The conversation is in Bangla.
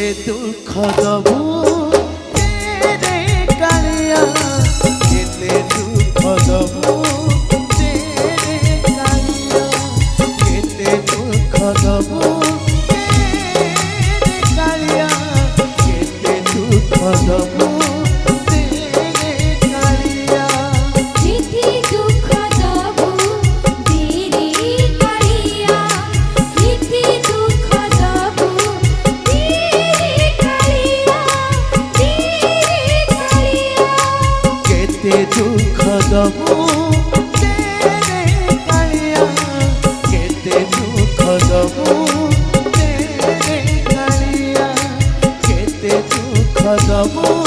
দুঃখ দবু রে কালিয়া কেতে দুঃখ দবু রে কালিয়া কেতে দুঃখ দবু রে কালিয়া কেতে দুঃখ দবু দুঃখ দবু রে কালিয়া কেতে দুঃখ দবু রে কালিয়া কেতে দুঃখ দবু।